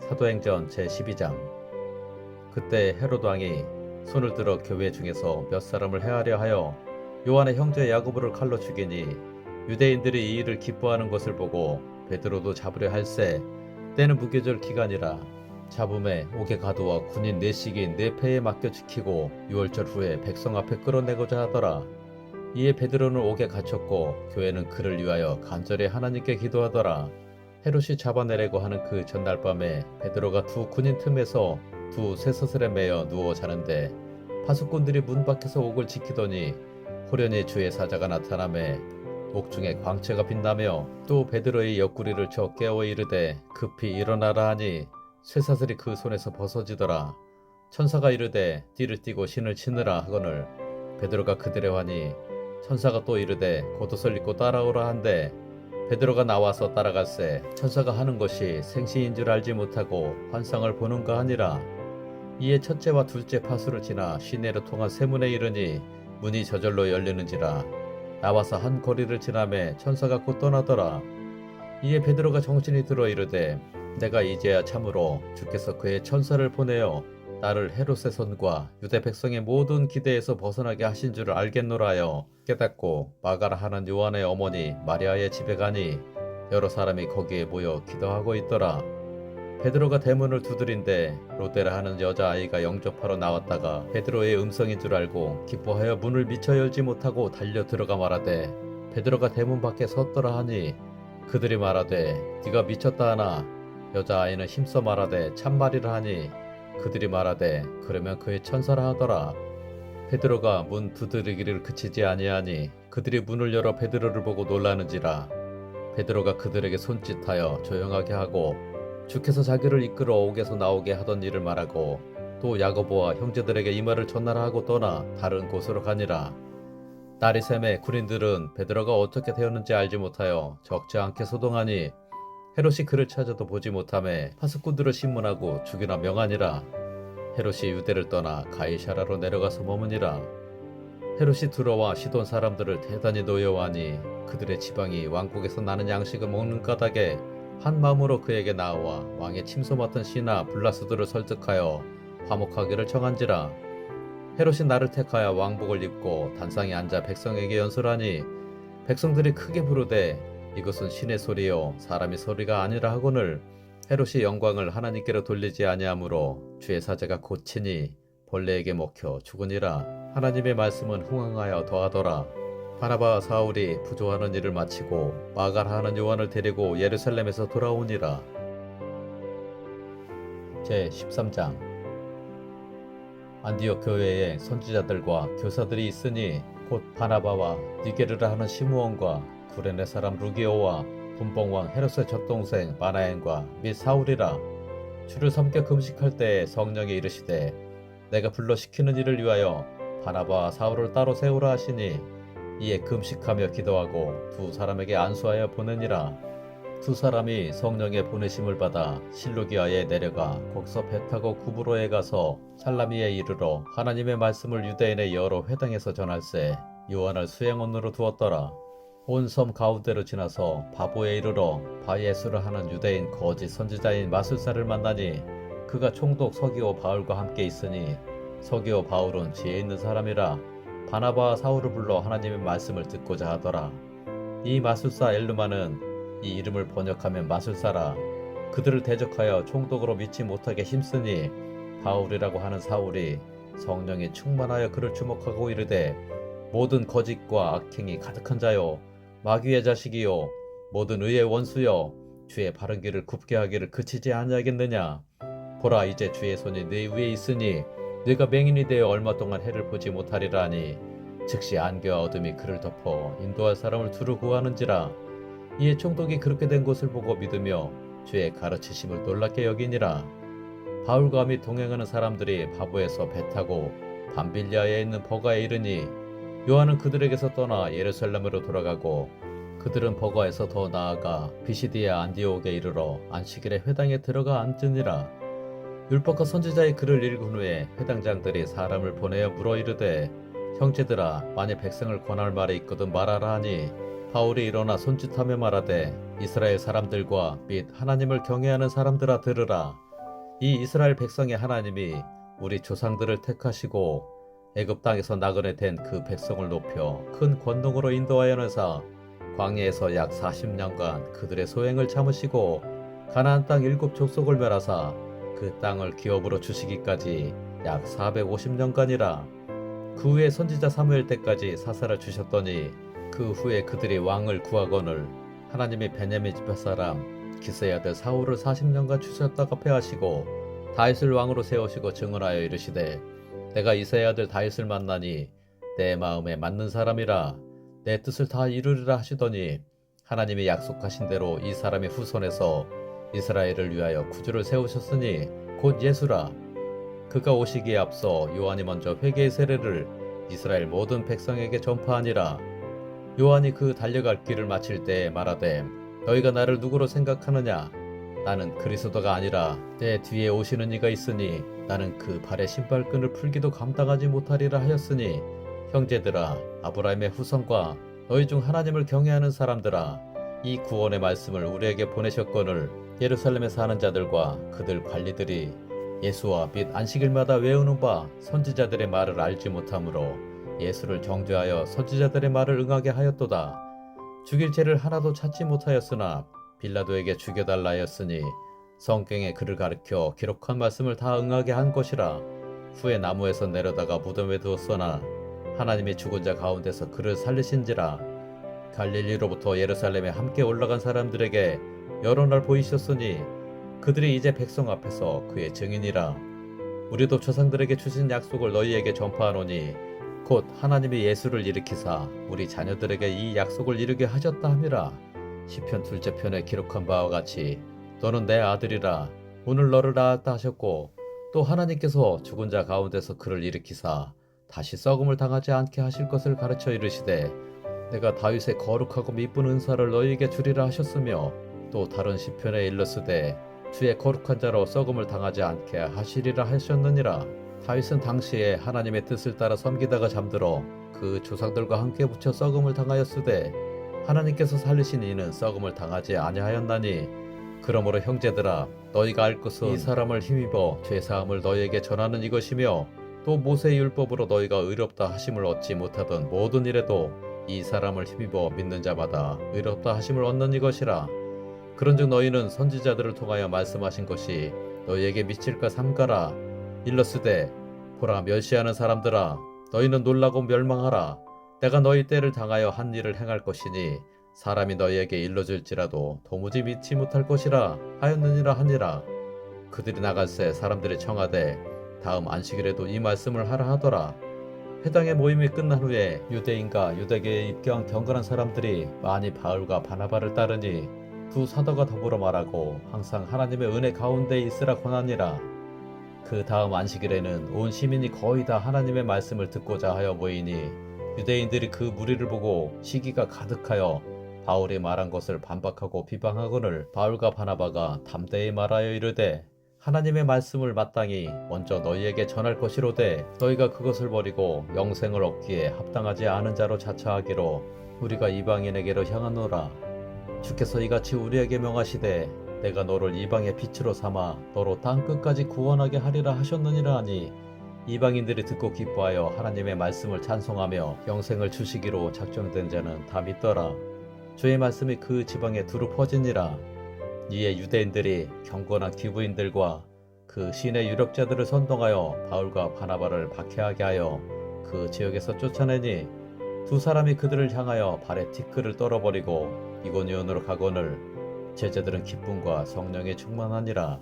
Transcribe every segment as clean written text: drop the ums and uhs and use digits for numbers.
사도행전 제12장. 그때 헤롯 왕이 손을 들어 교회 중에서 몇 사람을 해하려 하여 요한의 형제 야고보를 칼로 죽이니, 유대인들이 이 일을 기뻐하는 것을 보고 베드로도 잡으려 할세. 때는 무교절 기간이라 잡음에 옥에 가두어 군인 4씩이 4패에 맡겨 지키고 6월절 후에 백성 앞에 끌어내고자 하더라. 이에 베드로는 옥에 갇혔고 교회는 그를 위하여 간절히 하나님께 기도하더라. 헤롯이 잡아내려고 하는 그 전날 밤에 베드로가 두 군인 틈에서 두 쇠사슬에 매여 누워 자는데, 파수꾼들이 문 밖에서 옥을 지키더니 호련히 주의 사자가 나타나매 옥중에 광채가 빛나며 또 베드로의 옆구리를 쳐 깨워 이르되 급히 일어나라 하니 쇠사슬이 그 손에서 벗어지더라. 천사가 이르되 띠를 띠고 신을 치느라 하거늘 베드로가 그들의 하니, 천사가 또 이르되 겉옷을 입고 따라오라 한데 베드로가 나와서 따라갈새 천사가 하는 것이 생시인 줄 알지 못하고 환상을 보는가 하니라. 이에 첫째와 둘째 파수를 지나 시내로 통한 세문에 이르니 문이 저절로 열리는지라. 나와서 한 거리를 지나매 천사가 곧 떠나더라. 이에 베드로가 정신이 들어 이르되 내가 이제야 참으로 주께서 그의 천사를 보내어 나를 헤롯의 손과 유대 백성의 모든 기대에서 벗어나게 하신 줄을 알겠노라 하여 깨닫고 마가라 하는 요한의 어머니 마리아의 집에 가니 여러 사람이 거기에 모여 기도하고 있더라. 베드로가 대문을 두드린데 로데라 하는 여자아이가 영접하러 나왔다가 베드로의 음성인 줄 알고 기뻐하여 문을 미처 열지 못하고 달려 들어가 말하되 베드로가 대문 밖에 섰더라 하니, 그들이 말하되 네가 미쳤다 하나 여자아이는 힘써 말하되 참말이라 하니, 그들이 말하되 그러면 그의 천사라 하더라. 베드로가 문 두드리기를 그치지 아니하니 그들이 문을 열어 베드로를 보고 놀라는지라. 베드로가 그들에게 손짓하여 조용하게 하고 주께서 자기를 이끌어 옥에서 나오게 하던 일을 말하고 또 야고보와 형제들에게 이 말을 전하라 하고 떠나 다른 곳으로 가니라. 날이 새매 군인들은 베드로가 어떻게 되었는지 알지 못하여 적지 않게 소동하니 헤롯이 그를 찾아도 보지 못하매 파수꾼들을 신문하고 죽이나 명하니라. 헤롯이 유대를 떠나 가이사라로 내려가서 머무니라. 헤롯이 들어와 시돈 사람들을 대단히 노여워하니 그들의 지방이 왕국에서 나는 양식을 먹는 까닭에 한 마음으로 그에게 나와 왕의 침소 맡은 시나 블라스들을 설득하여 화목하기를 청한지라. 헤롯이 나를 택하여 왕복을 입고 단상에 앉아 백성에게 연설하니 백성들이 크게 부르되 이것은 신의 소리요 사람의 소리가 아니라 하거늘 헤롯이 영광을 하나님께로 돌리지 아니하므로 주의 사자가 고치니 벌레에게 먹혀 죽으니라. 하나님의 말씀은 흥황하여 더하더라. 바나바와 사울이 부조하는 일을 마치고 마가라 하는 요한을 데리고 예루살렘에서 돌아오니라. 제13장. 안디옥 교회에 선지자들과 교사들이 있으니 곧 바나바와 니게르라 하는 시므온과 구레네 사람 루기오와 분봉왕 헤롯의 젖동생 마나엔과 및 사울이라. 주를 섬겨 금식할 때에 성령이 이르시되 내가 불러 시키는 일을 위하여 바나바와 사울을 따로 세우라 하시니, 이에 금식하며 기도하고 두 사람에게 안수하여 보내니라. 두 사람이 성령의 보내심을 받아 실루기아에 내려가 거기서 배 타고 구브로에 가서 살라미에 이르러 하나님의 말씀을 유대인의 여러 회당에서 전할세 요한을 수행원으로 두었더라. 온 섬 가운데로 지나서 바보에 이르러 바예수를 하는 유대인 거짓 선지자인 마술사를 만나니 그가 총독 서기오 바울과 함께 있으니, 서기오 바울은 지혜 있는 사람이라 바나바와 사울을 불러 하나님의 말씀을 듣고자 하더라. 이 마술사 엘르마는 이 이름을 번역하면 마술사라. 그들을 대적하여 총독으로 믿지 못하게 힘쓰니 바울이라고 하는 사울이 성령에 충만하여 그를 주목하고 이르되 모든 거짓과 악행이 가득한 자요 마귀의 자식이요 모든 의의 원수여 주의 바른 길을 굽게 하기를 그치지 아니하겠느냐. 보라 이제 주의 손이 네 위에 있으니 네가 맹인이 되어 얼마 동안 해를 보지 못하리라 하니, 즉시 안개와 어둠이 그를 덮어 인도할 사람을 두루 구하는지라. 이에 총독이 그렇게 된 것을 보고 믿으며 주의 가르치심을 놀랍게 여기니라. 바울과 및 동행하는 사람들이 바보에서 배 타고 밤빌리아에 있는 버가에 이르니 요한은 그들에게서 떠나 예루살렘으로 돌아가고, 그들은 버가에서 더 나아가 비시디아 안디옥에 이르러 안식일에 회당에 들어가 앉으니라. 율법과 선지자의 글을 읽은 후에 회당장들이 사람을 보내어 물어 이르되 형제들아 만일 백성을 권할 말이 있거든 말하라 하니, 바울이 일어나 손짓하며 말하되 이스라엘 사람들과 및 하나님을 경외하는 사람들아 들으라. 이 이스라엘 백성의 하나님이 우리 조상들을 택하시고 애굽 땅에서 나그네 된 그 백성을 높여 큰 권능으로 인도하여내사 광야에서 약 40년간 그들의 소행을 참으시고 가나안 땅 7족속을 멸하사 그 땅을 기업으로 주시기까지 약 450년간이라. 그 후에 선지자 사무엘 때까지 사사를 주셨더니 그 후에 그들이 왕을 구하거늘 하나님이 베냐민 지파 사람 기스의 아들 사울을 40년간 주셨다가 패하시고 다윗을 왕으로 세우시고 증언하여 이르시되 내가 이새의 아들 다윗을 만나니 내 마음에 맞는 사람이라 내 뜻을 다 이루리라 하시더니 하나님이 약속하신 대로 이 사람의 후손에서 이스라엘을 위하여 구주를 세우셨으니 곧 예수라. 그가 오시기에 앞서 요한이 먼저 회개의 세례를 이스라엘 모든 백성에게 전파하니라. 요한이 그 달려갈 길을 마칠 때에 말하되 너희가 나를 누구로 생각하느냐? 나는 그리스도가 아니라 내 뒤에 오시는 이가 있으니 나는 그 발의 신발끈을 풀기도 감당하지 못하리라 하였으니 형제들아, 아브라함의 후손과 너희 중 하나님을 경외하는 사람들아, 이 구원의 말씀을 우리에게 보내셨거늘 예루살렘에 사는 자들과 그들 관리들이 예수와 및 안식일마다 외우는 바 선지자들의 말을 알지 못하므로 예수를 정죄하여 선지자들의 말을 응하게 하였도다. 죽일 죄를 하나도 찾지 못하였으나 빌라도에게 죽여달라 하였으니 성경에 그를 가르쳐 기록한 말씀을 다 응하게 한 것이라. 후에 나무에서 내려다가 무덤에 두었으나 하나님이 죽은 자 가운데서 그를 살리신지라. 갈릴리로부터 예루살렘에 함께 올라간 사람들에게 여러 날 보이셨으니 그들이 이제 백성 앞에서 그의 증인이라. 우리도 조상들에게 주신 약속을 너희에게 전파하노니 곧 하나님이 예수를 일으키사 우리 자녀들에게 이 약속을 이루게 하셨다 함이라. 시편 2째 편에 기록한 바와 같이 너는 내 아들이라 오늘 너를 낳았다 하셨고 또 하나님께서 죽은 자 가운데서 그를 일으키사 다시 썩음을 당하지 않게 하실 것을 가르쳐 이르시되 내가 다윗의 거룩하고 미쁜 은사를 너희에게 주리라 하셨으며 또 다른 시편에 일렀으되 주의 거룩한 자로 썩음을 당하지 않게 하시리라 하셨느니라. 다윗은 당시에 하나님의 뜻을 따라 섬기다가 잠들어 그 조상들과 함께 붙여 썩음을 당하였으되 하나님께서 살리신 이는 썩음을 당하지 아니하였나니 그러므로 형제들아 너희가 알 것은 이 사람을 힘입어 죄사함을 너희에게 전하는 이것이며 또 모세의 율법으로 너희가 의롭다 하심을 얻지 못하던 모든 일에도 이 사람을 힘입어 믿는 자마다 의롭다 하심을 얻는 이것이라. 그런즉 너희는 선지자들을 통하여 말씀하신 것이 너희에게 미칠까 삼가라. 일렀으되 보라 멸시하는 사람들아 너희는 놀라고 멸망하라. 내가 너희 때를 당하여 한 일을 행할 것이니 사람이 너희에게 일러줄지라도 도무지 믿지 못할 것이라 하였느니라 하니라. 그들이 나갈새 사람들이 청하되 다음 안식일에도 이 말씀을 하라 하더라. 회당의 모임이 끝난 후에 유대인과 유대계에 입교한 경건한 사람들이 많이 바울과 바나바를 따르니 두 사도가 더불어 말하고 항상 하나님의 은혜 가운데 있으라 권하니라. 그 다음 안식일에는 온 시민이 거의 다 하나님의 말씀을 듣고자 하여 모이니 유대인들이 그 무리를 보고 시기가 가득하여 바울이 말한 것을 반박하고 비방하거늘 바울과 바나바가 담대히 말하여 이르되 하나님의 말씀을 마땅히 먼저 너희에게 전할 것이로되 너희가 그것을 버리고 영생을 얻기에 합당하지 않은 자로 자처하기로 우리가 이방인에게로 향하노라. 주께서 이같이 우리에게 명하시되 내가 너를 이방의 빛으로 삼아 너로 땅 끝까지 구원하게 하리라 하셨느니라 하니 이방인들이 듣고 기뻐하여 하나님의 말씀을 찬송하며 영생을 주시기로 작정된 자는 다 믿더라. 주의 말씀이 그 지방에 두루 퍼지니라. 이에 유대인들이 경건한 기부인들과 그 시내 유력자들을 선동하여 바울과 바나바를 박해하게 하여 그 지역에서 쫓아내니 두 사람이 그들을 향하여 발에 티끌을 떨어버리고 이고니온으로 가거늘 제자들은 기쁨과 성령에 충만하니라.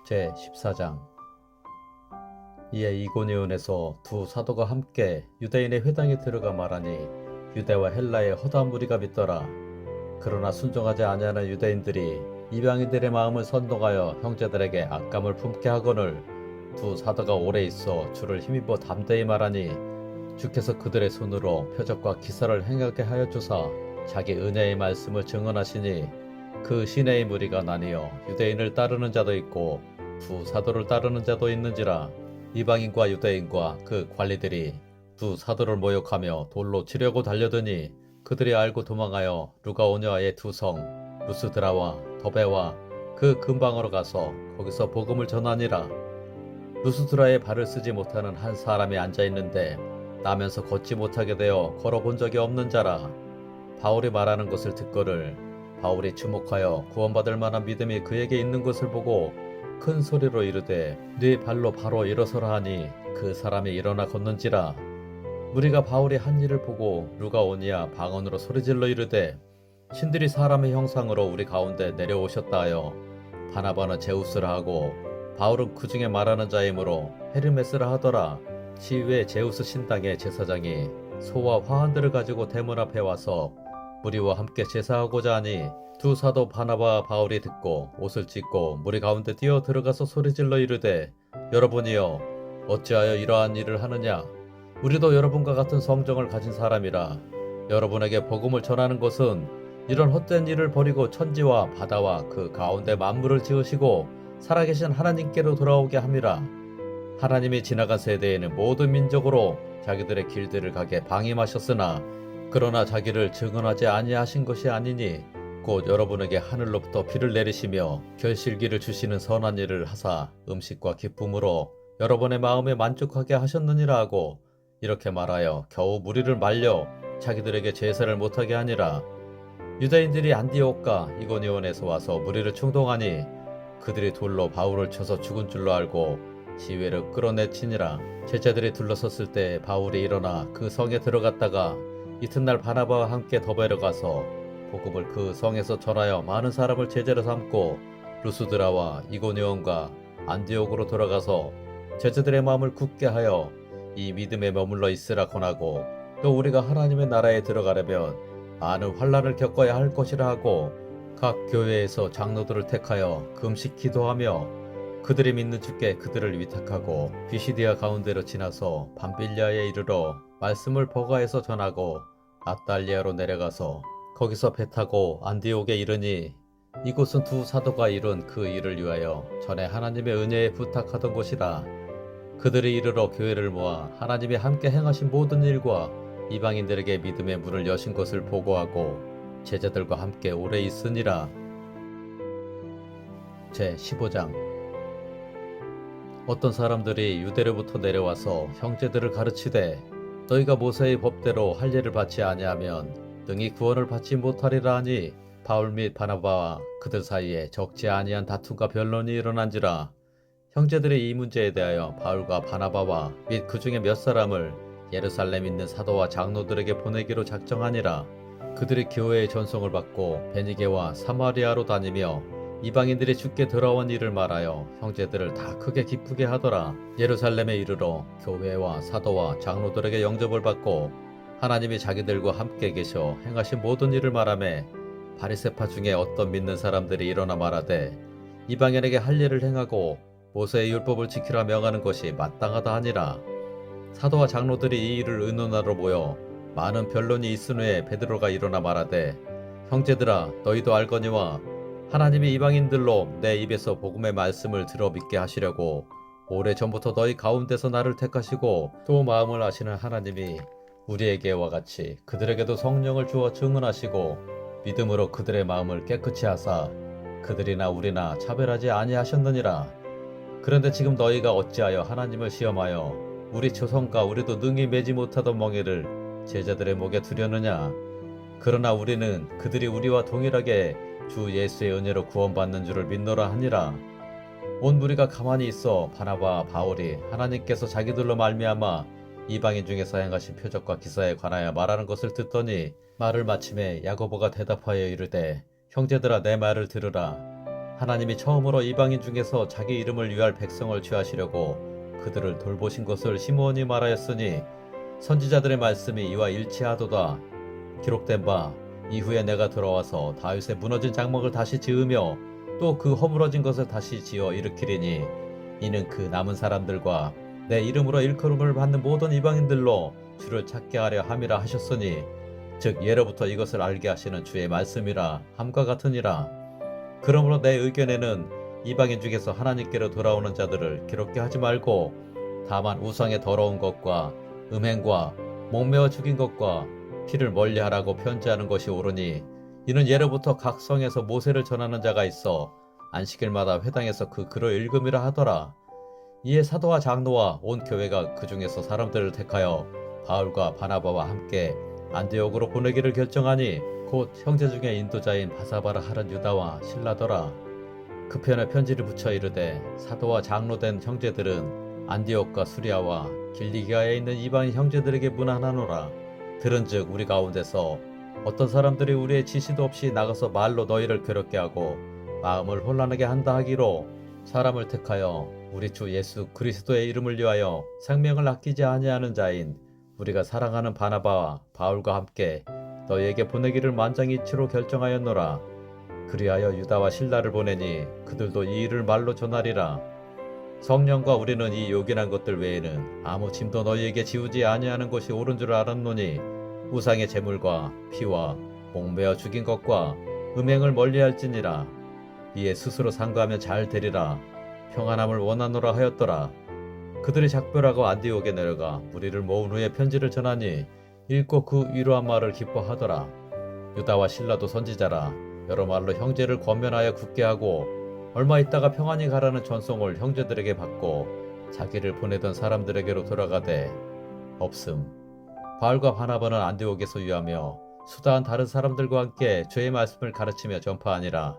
제14장. 이에 이고니온에서 두 사도가 함께 유대인의 회당에 들어가 말하니 유대와 헬라의 허다한 무리가 믿더라. 그러나 순종하지 아니하는 유대인들이 이방인들의 마음을 선동하여 형제들에게 악감을 품게 하거늘 두 사도가 오래 있어 주를 힘입어 담대히 말하니 주께서 그들의 손으로 표적과 기사를 행하게 하여 주사 자기 은혜의 말씀을 증언하시니 그 시내의 무리가 나뉘어 유대인을 따르는 자도 있고 두 사도를 따르는 자도 있는지라. 이방인과 유대인과 그 관리들이 두 사도를 모욕하며 돌로 치려고 달려드니 그들이 알고 도망하여 루가오냐의 두 성 루스드라와 더베와 그 근방으로 가서 거기서 복음을 전하니라. 루스드라에 발을 쓰지 못하는 한 사람이 앉아 있는데 나면서 걷지 못하게 되어 걸어본 적이 없는 자라. 바울이 말하는 것을 듣거늘 바울이 주목하여 구원받을 만한 믿음이 그에게 있는 것을 보고 큰 소리로 이르되 네 발로 바로 일어서라 하니 그 사람이 일어나 걷는지라. 무리가 바울이 한 일을 보고 누가 오니야 방언으로 소리질러 이르되 신들이 사람의 형상으로 우리 가운데 내려오셨다 하여 바나바는 제우스라 하고 바울은 그 중에 말하는 자이므로 헤르메스라 하더라. 시위의 제우스 신당의 제사장이 소와 화환들을 가지고 대문 앞에 와서 무리와 함께 제사하고자 하니 두 사도 바나바와 바울이 듣고 옷을 찢고 무리 가운데 뛰어 들어가서 소리질러 이르되 여러분이여 어찌하여 이러한 일을 하느냐. 우리도 여러분과 같은 성정을 가진 사람이라. 여러분에게 복음을 전하는 것은 이런 헛된 일을 버리고 천지와 바다와 그 가운데 만물을 지으시고 살아계신 하나님께로 돌아오게 함이라. 하나님이 지나간 세대에는 모든 민족으로 자기들의 길들을 가게 방임하셨으나 그러나 자기를 증언하지 아니하신 것이 아니니 곧 여러분에게 하늘로부터 비를 내리시며 결실기를 주시는 선한 일을 하사 음식과 기쁨으로 여러분의 마음에 만족하게 하셨느니라 하고 이렇게 말하여 겨우 무리를 말려 자기들에게 제사를 못하게 하니라. 유대인들이 안디옥과 이고니온에서 와서 무리를 충동하니 그들이 돌로 바울을 쳐서 죽은 줄로 알고 시위를 끌어내치니라. 제자들이 둘러섰을 때 바울이 일어나 그 성에 들어갔다가 이튿날 바나바와 함께 더베로 가서 복음을 그 성에서 전하여 많은 사람을 제자로 삼고 루스드라와 이고니온과 안디옥으로 돌아가서 제자들의 마음을 굳게 하여 이 믿음에 머물러 있으라 권하고 또 우리가 하나님의 나라에 들어가려면 많은 환난을 겪어야 할 것이라 하고 각 교회에서 장로들을 택하여 금식 기도하며 그들이 믿는 주께 그들을 위탁하고 비시디아 가운데로 지나서 밤빌리아에 이르러 말씀을 버가에서 전하고 아달리아로 내려가서 거기서 배 타고 안디옥에 이르니 이곳은 두 사도가 이룬 그 일을 위하여 전에 하나님의 은혜에 부탁하던 곳이라. 그들이 이르러 교회를 모아 하나님이 함께 행하신 모든 일과 이방인들에게 믿음의 문을 여신 것을 보고하고 제자들과 함께 오래 있으니라. 제15장. 어떤 사람들이 유대로부터 내려와서 형제들을 가르치되 너희가 모세의 법대로 할 일을 받지 아니하면 능히 구원을 받지 못하리라 하니 바울 및 바나바와 그들 사이에 적지 아니한 다툼과 변론이 일어난지라. 형제들이 이 문제에 대하여 바울과 바나바와 및 그 중에 몇 사람을 예루살렘 있는 사도와 장로들에게 보내기로 작정하니라. 그들이 교회의 전송을 받고 베니게와 사마리아로 다니며 이방인들이 주께 돌아온 일을 말하여 형제들을 다 크게 기쁘게 하더라. 예루살렘에 이르러 교회와 사도와 장로들에게 영접을 받고 하나님이 자기들과 함께 계셔 행하신 모든 일을 말하며 바리새파 중에 어떤 믿는 사람들이 일어나 말하되 이방인에게 할 일을 행하고 모세의 율법을 지키라 명하는 것이 마땅하다 하니라. 사도와 장로들이 이 일을 의논하러 모여 많은 변론이 있은 후에 베드로가 일어나 말하되 형제들아 너희도 알거니와 하나님이 이방인들로 내 입에서 복음의 말씀을 들어 믿게 하시려고 오래전부터 너희 가운데서 나를 택하시고 또 마음을 아시는 하나님이 우리에게와 같이 그들에게도 성령을 주어 증언하시고 믿음으로 그들의 마음을 깨끗이 하사 그들이나 우리나 차별하지 아니하셨느니라. 그런데 지금 너희가 어찌하여 하나님을 시험하여 우리 조상과 우리도 능히 매지 못하던 멍에를 제자들의 목에 두려느냐. 그러나 우리는 그들이 우리와 동일하게 주 예수의 은혜로 구원받는 줄을 믿노라 하니라. 온 무리가 가만히 있어 바나바와 바울이 하나님께서 자기들로 말미암아 이방인 중에서 행하신 표적과 기사에 관하여 말하는 것을 듣더니 말을 마침에 야고보가 대답하여 이르되 형제들아 내 말을 들으라. 하나님이 처음으로 이방인 중에서 자기 이름을 위할 백성을 취하시려고 그들을 돌보신 것을 시므온이 말하였으니 선지자들의 말씀이 이와 일치하도다. 기록된 바 이후에 내가 돌아와서 다윗의 무너진 장막을 다시 지으며 또 그 허물어진 것을 다시 지어 일으키리니 이는 그 남은 사람들과 내 이름으로 일컬음을 받는 모든 이방인들로 주를 찾게 하려 함이라 하셨으니 즉 예로부터 이것을 알게 하시는 주의 말씀이라 함과 같으니라. 그러므로 내 의견에는 이방인 중에서 하나님께로 돌아오는 자들을 기롭게 하지 말고 다만 우상의 더러운 것과 음행과 목매어 죽인 것과 피를 멀리하라고 편지하는 것이 옳으니 이는 예로부터 각 성에서 모세를 전하는 자가 있어 안식일마다 회당에서 그 글을 읽음이라 하더라. 이에 사도와 장로와 온 교회가 그 중에서 사람들을 택하여 바울과 바나바와 함께 안디옥으로 보내기를 결정하니 곧 형제 중에 인도자인 바사바라 하는 유다와 실라더라. 그 편에 편지를 붙여 이르되 사도와 장로된 형제들은 안디옥과 수리아와 길리기아에 있는 이방인 형제들에게 문안하노라. 들은즉 우리 가운데서 어떤 사람들이 우리의 지시도 없이 나가서 말로 너희를 괴롭게 하고 마음을 혼란하게 한다 하기로 사람을 택하여 우리 주 예수 그리스도의 이름을 위하여 생명을 아끼지 아니하는 자인 우리가 사랑하는 바나바와 바울과 함께 너희에게 보내기를 만장일치로 결정하였노라. 그리하여 유다와 실라를 보내니 그들도 이 일을 말로 전하리라. 성령과 우리는 이 요긴한 것들 외에는 아무 짐도 너희에게 지우지 아니하는 것이 옳은 줄 알았노니 우상의 제물과 피와 목매어 죽인 것과 음행을 멀리할지니라. 이에 스스로 상고하면 잘 되리라. 평안함을 원하노라 하였더라. 그들이 작별하고 안디옥에 내려가 무리를 모은 후에 편지를 전하니 읽고 그 위로한 말을 기뻐하더라. 유다와 실라도 선지자라. 여러 말로 형제를 권면하여 굳게 하고 얼마 있다가 평안히 가라는 전송을 형제들에게 받고 자기를 보내던 사람들에게로 돌아가되 없음. 바울과 바나바는 안디옥에서 유하며 수다한 다른 사람들과 함께 주의 말씀을 가르치며 전파하니라.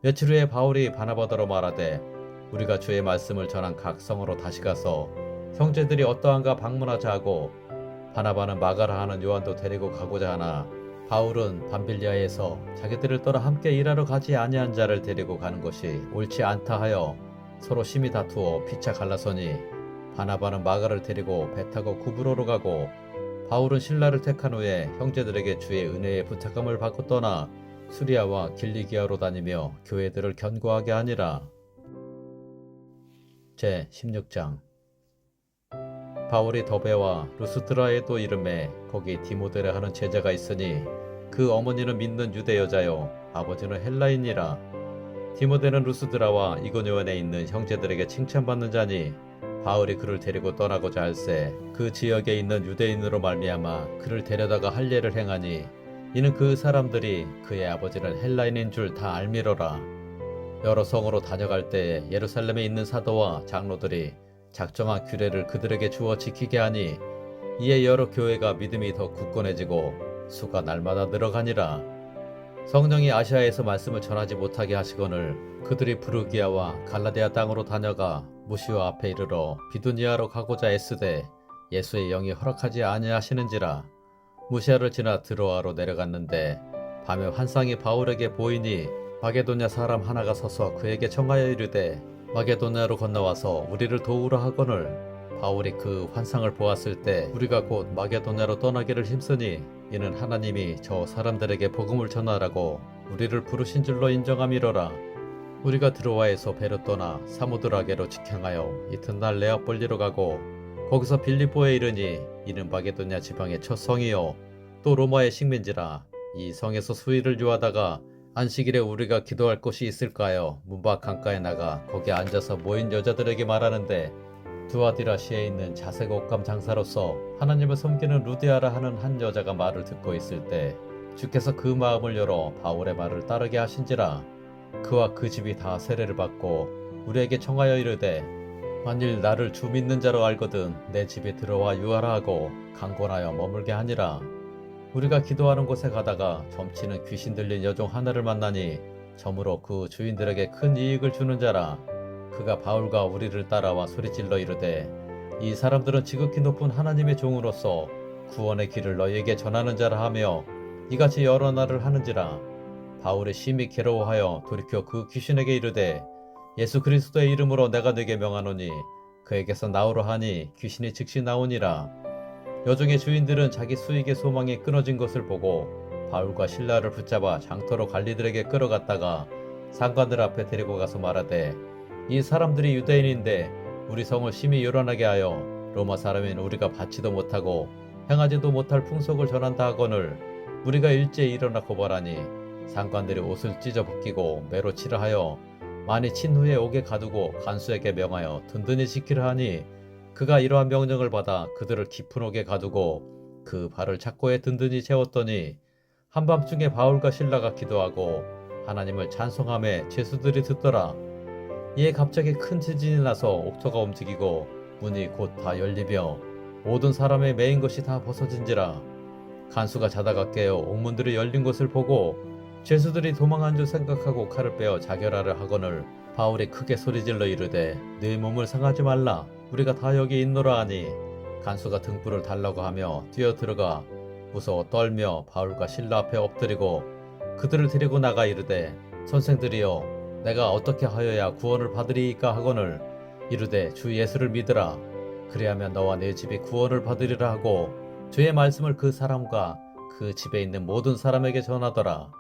며칠 후에 바울이 바나바더러 말하되 우리가 주의 말씀을 전한 각 성으로 다시 가서 형제들이 어떠한가 방문하자 하고 바나바는 마가라 하는 요한도 데리고 가고자 하나 바울은 밤빌리아에서 자기들을 떠나 함께 일하러 가지 아니한 자를 데리고 가는 것이 옳지 않다 하여 서로 심히 다투어 피차 갈라서니 바나바는 마가를 데리고 배 타고 구브로로 가고 바울은 실라를 택한 후에 형제들에게 주의 은혜의 부탁함을 받고 떠나 수리아와 길리기아로 다니며 교회들을 견고하게 하니라. 제 16장. 바울이 더베와 루스드라에 또 이름에 거기 디모데라 하는 제자가 있으니 그 어머니는 믿는 유대 여자요 아버지는 헬라인이라. 디모데는 루스드라와 이고니온에 있는 형제들에게 칭찬받는 자니 바울이 그를 데리고 떠나고자 할세 그 지역에 있는 유대인으로 말미암아 그를 데려다가 할례를 행하니 이는 그 사람들이 그의 아버지는 헬라인인 줄 다 알미러라. 여러 성으로 다녀갈 때에 예루살렘에 있는 사도와 장로들이 작정한 규례를 그들에게 주어 지키게 하니 이에 여러 교회가 믿음이 더 굳건해지고 수가 날마다 늘어가니라. 성령이 아시아에서 말씀을 전하지 못하게 하시거늘 그들이 부르기아와 갈라디아 땅으로 다녀가 무시와 앞에 이르러 비두니아로 가고자 애쓰되 예수의 영이 허락하지 아니하시는지라. 무시아를 지나 드로아로 내려갔는데 밤에 환상이 바울에게 보이니 마게도냐 사람 하나가 서서 그에게 청하여 이르되 마게도냐로 건너와서 우리를 도우라 하거늘 바울이 그 환상을 보았을 때 우리가 곧 마게도냐로 떠나기를 힘쓰니 이는 하나님이 저 사람들에게 복음을 전하라고 우리를 부르신 줄로 인정함이로라. 우리가 드로아에서 배로 떠나 사무드라게로 직행하여 이튿날 네아폴리로 가고 거기서 빌립보에 이르니 이는 마게도냐 지방의 첫 성이요 또 로마의 식민지라. 이 성에서 수일을 유하다가 안식일에 우리가 기도할 곳이 있을까요? 문밖 강가에 나가 거기 앉아서 모인 여자들에게 말하는데 두아디라시에 있는 자색 옷감 장사로서 하나님을 섬기는 루디아라 하는 한 여자가 말을 듣고 있을 때 주께서 그 마음을 열어 바울의 말을 따르게 하신지라. 그와 그 집이 다 세례를 받고 우리에게 청하여 이르되 만일 나를 주 믿는 자로 알거든 내 집에 들어와 유하라 하고 강권하여 머물게 하니라. 우리가 기도하는 곳에 가다가 점치는 귀신 들린 여종 하나를 만나니 점으로 그 주인들에게 큰 이익을 주는 자라. 그가 바울과 우리를 따라와 소리질러 이르되 이 사람들은 지극히 높은 하나님의 종으로서 구원의 길을 너희에게 전하는 자라 하며 이같이 여러 날을 하는지라. 바울이 심히 괴로워하여 돌이켜 그 귀신에게 이르되 예수 그리스도의 이름으로 내가 네게 명하노니 그에게서 나오라 하니 귀신이 즉시 나오니라. 여종의 주인들은 자기 수익의 소망이 끊어진 것을 보고 바울과 실라를 붙잡아 장터로 관리들에게 끌어갔다가 상관들 앞에 데리고 가서 말하되 이 사람들이 유대인인데 우리 성을 심히 요란하게 하여 로마 사람인 우리가 받지도 못하고 행하지도 못할 풍속을 전한다 하거늘 우리가 일제히 일어나 고발하니 상관들이 옷을 찢어 벗기고 매로 치라 하여 많이 친 후에 옥에 가두고 간수에게 명하여 든든히 지키라 하니 그가 이러한 명령을 받아 그들을 깊은 옥에 가두고 그 발을 착고에 든든히 채웠더니 한밤중에 바울과 실라가 기도하고 하나님을 찬송하며 죄수들이 듣더라. 이에 갑자기 큰 지진이 나서 옥토가 움직이고 문이 곧 다 열리며 모든 사람의 매인 것이 다 벗어진지라. 간수가 자다가 깨어 옥문들이 열린 것을 보고 죄수들이 도망한 줄 생각하고 칼을 빼어 자결하려 하거늘 바울이 크게 소리질러 이르되 네 몸을 상하지 말라. 우리가 다 여기 있노라 하니 간수가 등불을 달라고 하며 뛰어 들어가 무서워 떨며 바울과 실라 앞에 엎드리고 그들을 데리고 나가 이르되 선생들이여 내가 어떻게 하여야 구원을 받으리이까 하거늘 이르되 주 예수를 믿으라. 그리하면 너와 내 집이 구원을 받으리라 하고 주의 말씀을 그 사람과 그 집에 있는 모든 사람에게 전하더라.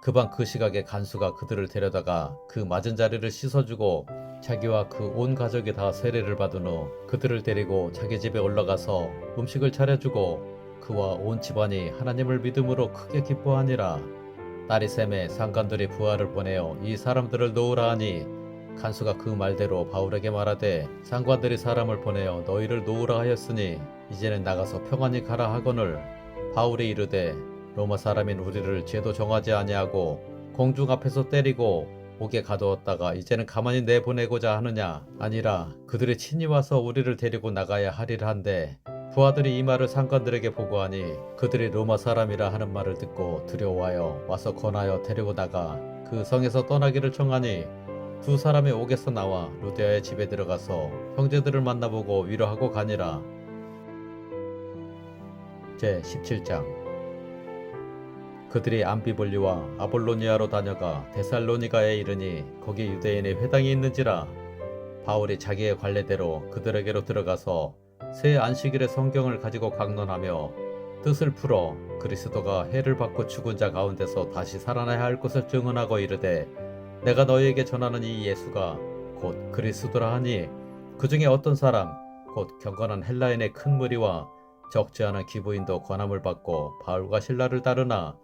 그 밤 그 시각에 간수가 그들을 데려다가 그 맞은 자리를 씻어주고 자기와 그 온 가족이 다 세례를 받은 후 그들을 데리고 자기 집에 올라가서 음식을 차려주고 그와 온 집안이 하나님을 믿음으로 크게 기뻐하니라. 딸이 샘에 상관들이 부하를 보내어 이 사람들을 놓으라 하니 간수가 그 말대로 바울에게 말하되 상관들이 사람을 보내어 너희를 놓으라 하였으니 이제는 나가서 평안히 가라 하거늘 바울이 이르되 로마 사람인 우리를 죄도 정하지 아니하고 공중 앞에서 때리고 옥에 가두었다가 이제는 가만히 내보내고자 하느냐. 아니라 그들이 친히 와서 우리를 데리고 나가야 하리라 한데 부하들이 이 말을 상관들에게 보고하니 그들이 로마 사람이라 하는 말을 듣고 두려워하여 와서 권하여 데리고 나가 그 성에서 떠나기를 청하니 두 사람이 옥에서 나와 루디아의 집에 들어가서 형제들을 만나보고 위로하고 가니라. 제 17장. 그들이 암비볼리와 아볼로니아로 다녀가 데살로니가에 이르니 거기 유대인의 회당이 있는지라. 바울이 자기의 관례대로 그들에게로 들어가서 새 안식일의 성경을 가지고 강론하며 뜻을 풀어 그리스도가 해를 받고 죽은 자 가운데서 다시 살아나야 할 것을 증언하고 이르되 내가 너희에게 전하는 이 예수가 곧 그리스도라 하니 그 중에 어떤 사람 곧 경건한 헬라인의 큰 무리와 적지 않은 기부인도 권함을 받고 바울과 실라를 따르나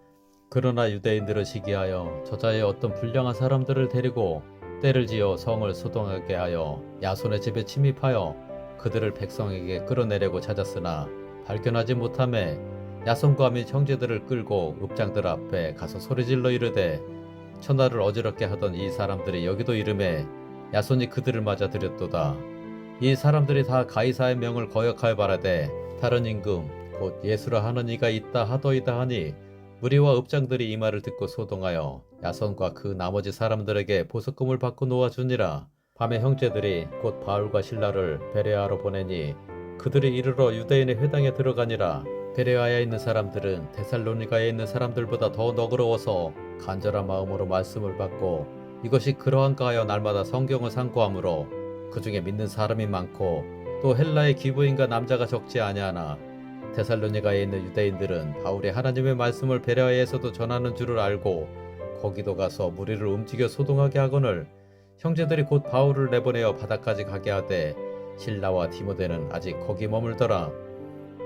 그러나 유대인들은 시기하여 저자의 어떤 불량한 사람들을 데리고 때를 지어 성을 소동하게 하여 야손의 집에 침입하여 그들을 백성에게 끌어내려고 찾았으나 발견하지 못하매 야손과 및 형제들을 끌고 읍장들 앞에 가서 소리질러 이르되 천하를 어지럽게 하던 이 사람들이 여기도 이름에 야손이 그들을 맞아 들였도다. 이 사람들이 다 가이사의 명을 거역하여 바라되 다른 임금 곧 예수라 하는 이가 있다 하더이다 하니 무리와 읍장들이 이 말을 듣고 소동하여 야손과 그 나머지 사람들에게 보석금을 받고 놓아주니라. 밤에 형제들이 곧 바울과 실라를 베레아로 보내니 그들이 이르러 유대인의 회당에 들어가니라. 베레아에 있는 사람들은 데살로니가에 있는 사람들보다 더 너그러워서 간절한 마음으로 말씀을 받고 이것이 그러한가 하여 날마다 성경을 상고하므로 그 중에 믿는 사람이 많고 또 헬라의 기부인과 남자가 적지 아니하나 데살로니가에 있는 유대인들은 바울이 하나님의 말씀을 베레아에서도 전하는 줄을 알고 거기도 가서 무리를 움직여 소동하게 하거늘 형제들이 곧 바울을 내보내어 바다까지 가게 하되 실라와 디모데는 아직 거기 머물더라.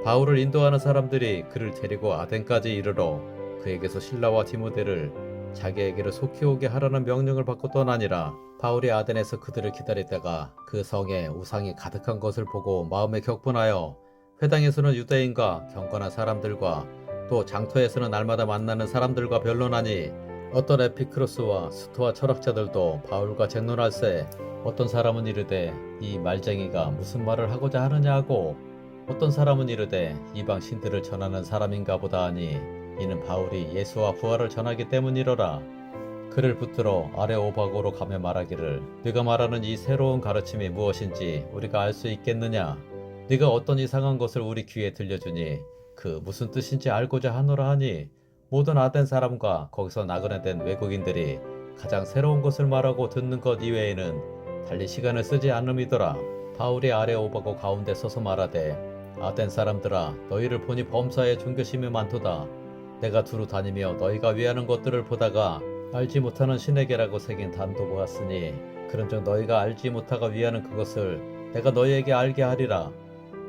바울을 인도하는 사람들이 그를 데리고 아덴까지 이르러 그에게서 실라와 디모데를 자기에게로 속히 오게 하라는 명령을 받고 떠나니라. 바울이 아덴에서 그들을 기다리다가 그 성에 우상이 가득한 것을 보고 마음에 격분하여 회당에서는 유대인과 경건한 사람들과 또 장터에서는 날마다 만나는 사람들과 변론하니 어떤 에피크로스와 스토아 철학자들도 바울과 쟁론할세 어떤 사람은 이르되 이 말쟁이가 무슨 말을 하고자 하느냐 하고 어떤 사람은 이르되 이방 신들을 전하는 사람인가 보다 하니 이는 바울이 예수와 부활을 전하기 때문이로라. 그를 붙들어 아레오바고로 가며 말하기를 네가 말하는 이 새로운 가르침이 무엇인지 우리가 알 수 있겠느냐. 네가 어떤 이상한 것을 우리 귀에 들려주니 그 무슨 뜻인지 알고자 하노라 하니 모든 아덴 사람과 거기서 나그네 된 외국인들이 가장 새로운 것을 말하고 듣는 것 이외에는 달리 시간을 쓰지 않음이더라. 바울이 아레오바고 가운데 서서 말하되 아덴 사람들아 너희를 보니 범사에 존귀심이 많도다. 내가 두루 다니며 너희가 위하는 것들을 보다가 알지 못하는 신에게라고 새긴 단도 보았으니 그런즉 너희가 알지 못하가 위하는 그것을 내가 너희에게 알게 하리라.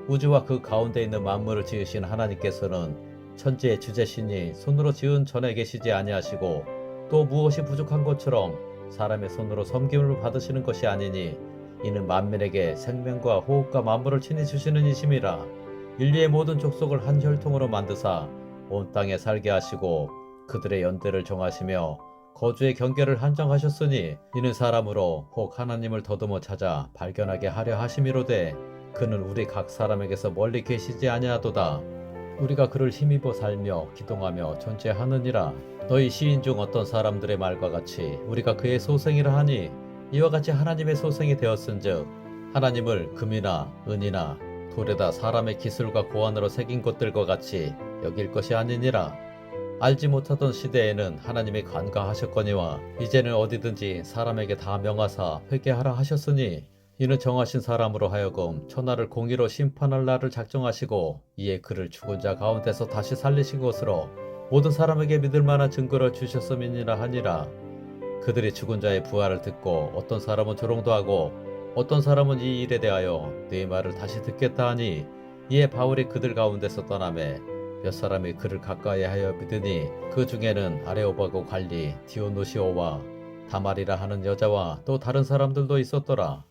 우주와 그 가운데 있는 만물을 지으신 하나님께서는 천지의 주제신이 손으로 지은 전에 계시지 아니하시고 또 무엇이 부족한 것처럼 사람의 손으로 섬김을 받으시는 것이 아니니 이는 만민에게 생명과 호흡과 만물을 친히 주시는 이심이라. 인류의 모든 족속을 한 혈통으로 만드사 온 땅에 살게 하시고 그들의 연대를 정하시며 거주의 경계를 한정하셨으니 이는 사람으로 혹 하나님을 더듬어 찾아 발견하게 하려 하심이로되 그는 우리 각 사람에게서 멀리 계시지 아니하도다. 우리가 그를 힘입어 살며 기동하며 존재하느니라. 너희 시인 중 어떤 사람들의 말과 같이 우리가 그의 소생이라 하니 이와 같이 하나님의 소생이 되었은즉 하나님을 금이나 은이나 돌에다 사람의 기술과 고안으로 새긴 것들과 같이 여길 것이 아니니라. 알지 못하던 시대에는 하나님이 간과하셨거니와 이제는 어디든지 사람에게 다 명하사 회개하라 하셨으니 이는 정하신 사람으로 하여금 천하를 공의로 심판할 날을 작정하시고 이에 그를 죽은 자 가운데서 다시 살리신 것으로 모든 사람에게 믿을 만한 증거를 주셨음이니라 하니라. 그들이 죽은 자의 부활을 듣고 어떤 사람은 조롱도 하고 어떤 사람은 이 일에 대하여 네 말을 다시 듣겠다 하니 이에 바울이 그들 가운데서 떠나매 몇 사람이 그를 가까이 하여 믿으니 그 중에는 아레오바고 관리 디오노시오와 다말이라 하는 여자와 또 다른 사람들도 있었더라.